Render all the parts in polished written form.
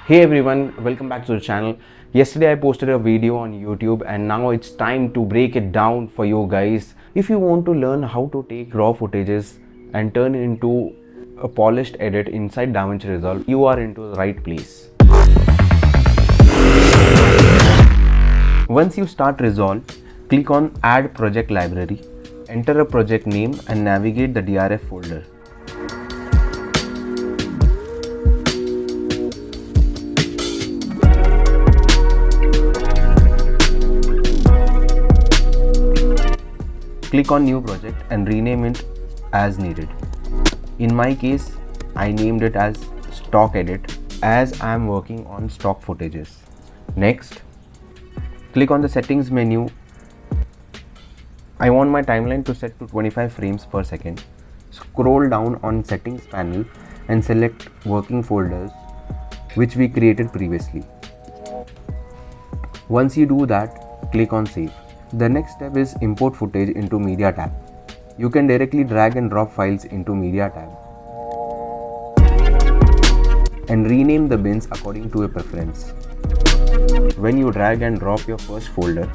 Hey everyone, welcome back to the channel. Yesterday I posted a video on YouTube and now it's time to break it down for you guys. If you want to learn how to take raw footages and turn it into a polished edit inside DaVinci Resolve, you are into the right place. Once you start Resolve, click on Add Project Library, enter a project name and navigate the DRF folder. Click on New Project and rename it as needed. In my case, I named it as Stock Edit as I am working on stock footages. Next, click on the settings menu. I want my timeline to set to 25 frames per second. Scroll down on settings panel and select working folders which we created previously. Once you do that, click on Save. The next step is import footage into Media tab. You can directly drag and drop files into Media tab and rename the bins according to your preference. When you drag and drop your first folder,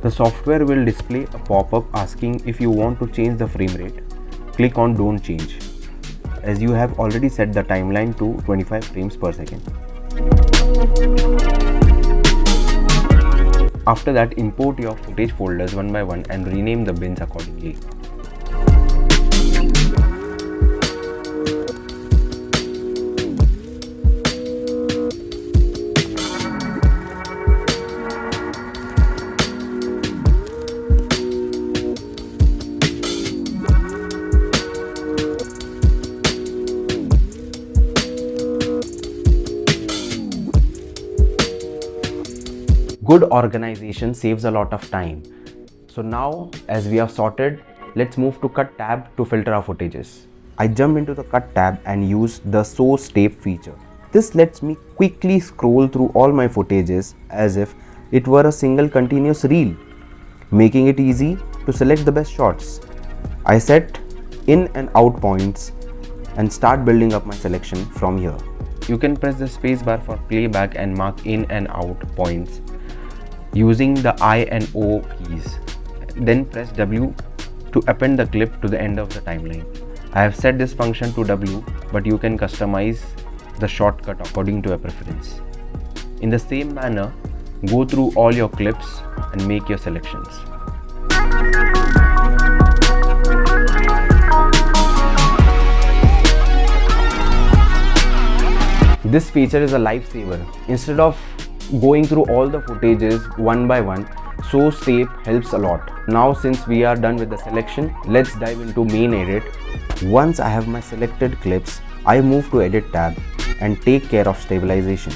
the software will display a pop-up asking if you want to change the frame rate. Click on Don't Change, as you have already set the timeline to 25 frames per second. After that, import your footage folders one by one and rename the bins accordingly. Good organization saves a lot of time. So now, as we have sorted, let's move to Cut tab to filter our footages. I jump into the Cut tab and use the Source Tape feature. This lets me quickly scroll through all my footages as if it were a single continuous reel, making it easy to select the best shots. I set in and out points and start building up my selection from here. You can press the spacebar for playback and mark in and out points using the I and O keys. Then press W to append the clip to the end of the timeline. I have set this function to W, but you can customize the shortcut according to your preference. In the same manner, go through all your clips and make your selections. This feature is a lifesaver. Instead of going through all the footages one by one, Source Tape helps a lot. Now since we are done with the selection, let's dive into main edit. Once I have my selected clips, I move to Edit tab and take care of stabilization.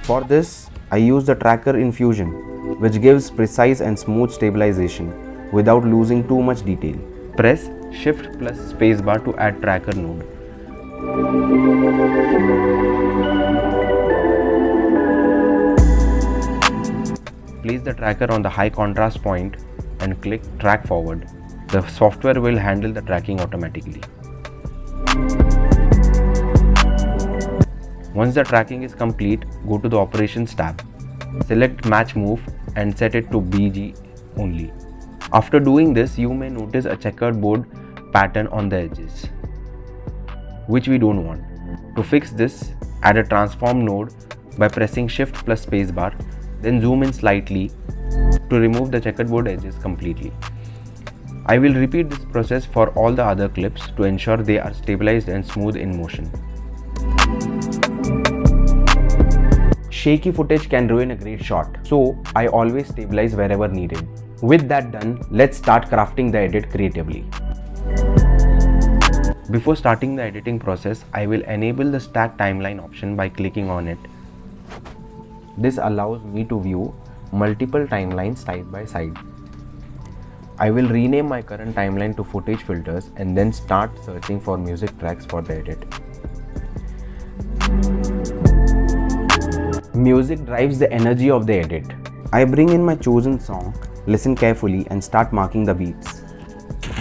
For this, I use the tracker in Fusion, which gives precise and smooth stabilization without losing too much detail. Press Shift plus spacebar to add tracker node. Place the tracker on the high contrast point and click Track Forward. The software will handle the tracking automatically. Once the tracking is complete, go to the Operations tab. Select Match Move and set it to BG only. After doing this, you may notice a checkered board pattern on the edges, which we don't want. To fix this, add a transform node by pressing Shift plus spacebar. Then zoom in slightly to remove the checkerboard edges completely. I will repeat this process for all the other clips to ensure they are stabilized and smooth in motion. Shaky footage can ruin a great shot, so I always stabilize wherever needed. With that done, let's start crafting the edit creatively. Before starting the editing process, I will enable the Stack Timeline option by clicking on it. This allows me to view multiple timelines side by side. I will rename my current timeline to Footage Filters and then start searching for music tracks for the edit. Music drives the energy of the edit. I bring in my chosen song, listen carefully and start marking the beats.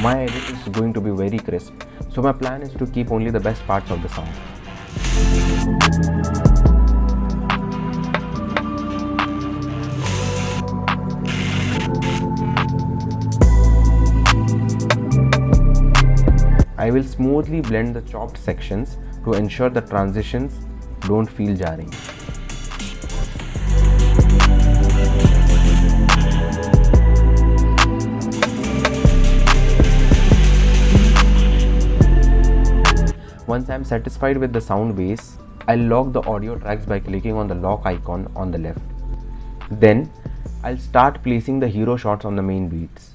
My edit is going to be very crisp, so my plan is to keep only the best parts of the song. I will smoothly blend the chopped sections to ensure the transitions don't feel jarring. Once I am satisfied with the sound base, I'll lock the audio tracks by clicking on the lock icon on the left. Then, I'll start placing the hero shots on the main beats.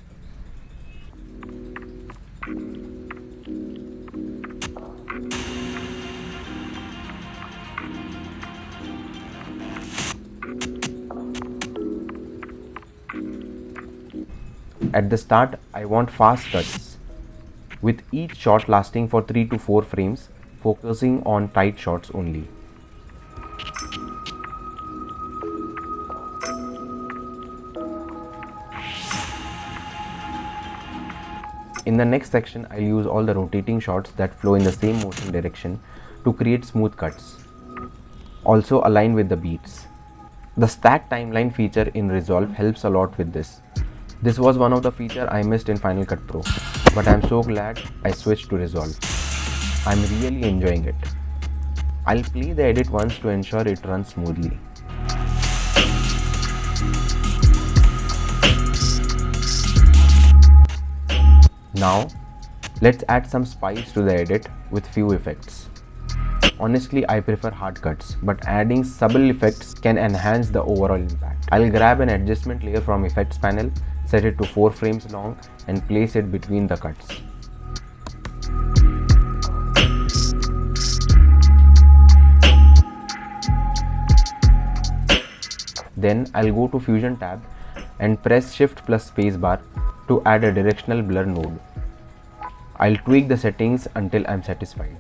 At the start, I want fast cuts, with each shot lasting for 3 to 4 frames, focusing on tight shots only. In the next section, I'll use all the rotating shots that flow in the same motion direction to create smooth cuts, also aligned with the beats. The stack timeline feature in Resolve helps a lot with this. This was one of the features I missed in Final Cut Pro, but I'm so glad I switched to Resolve. I'm really enjoying it. I'll play the edit once to ensure it runs smoothly. Now, let's add some spice to the edit with few effects. Honestly, I prefer hard cuts, but adding subtle effects can enhance the overall impact. I'll grab an adjustment layer from Effects panel, set it to 4 frames long and place it between the cuts. Then I'll go to Fusion tab and press Shift plus Spacebar to add a directional blur node. I'll tweak the settings until I'm satisfied.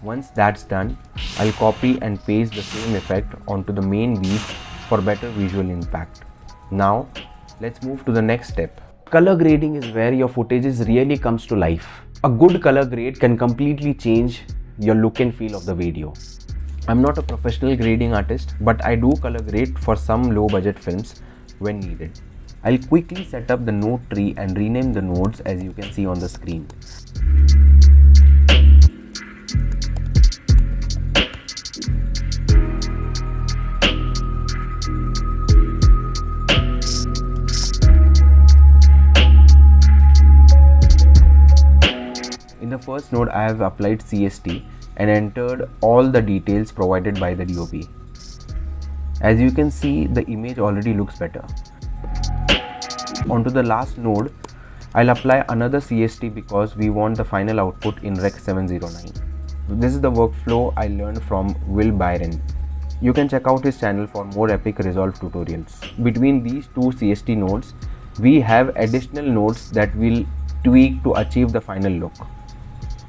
Once that's done, I'll copy and paste the same effect onto the main beats for better visual impact. Now, let's move to the next step. Color grading is where your footages really comes to life. A good color grade can completely change your look and feel of the video. I'm not a professional grading artist, but I do color grade for some low budget films when needed. I'll quickly set up the node tree and rename the nodes as you can see on the screen. In the first node, I have applied CST and entered all the details provided by the DOP. As you can see, the image already looks better. Onto the last node, I'll apply another CST because we want the final output in Rec 709. This is the workflow I learned from Byrne. You can check out his channel for more epic Resolve tutorials. Between these two CST nodes, we have additional nodes that we'll tweak to achieve the final look.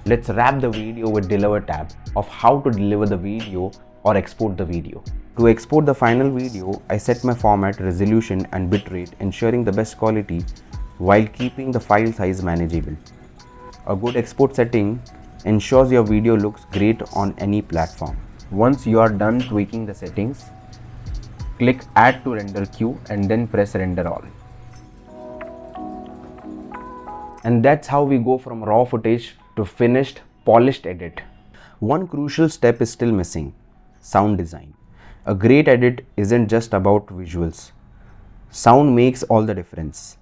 Let's wrap the video with Deliver tab of how to deliver the video or export the video. To export the final video, I set my format, resolution and bitrate, ensuring the best quality while keeping the file size manageable. A good export setting ensures your video looks great on any platform. Once you are done tweaking the settings, click Add to Render Queue and then press Render All. And that's how we go from raw footage to finished, polished edit. One crucial step is still missing: sound design. A great edit isn't just about visuals. Sound makes all the difference.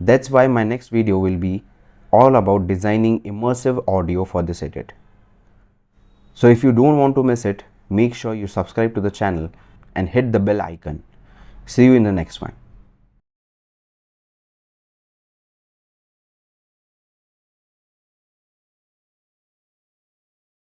That's why my next video will be all about designing immersive audio for this edit. So if you don't want to miss it, make sure you subscribe to the channel and hit the bell icon. See you in the next one.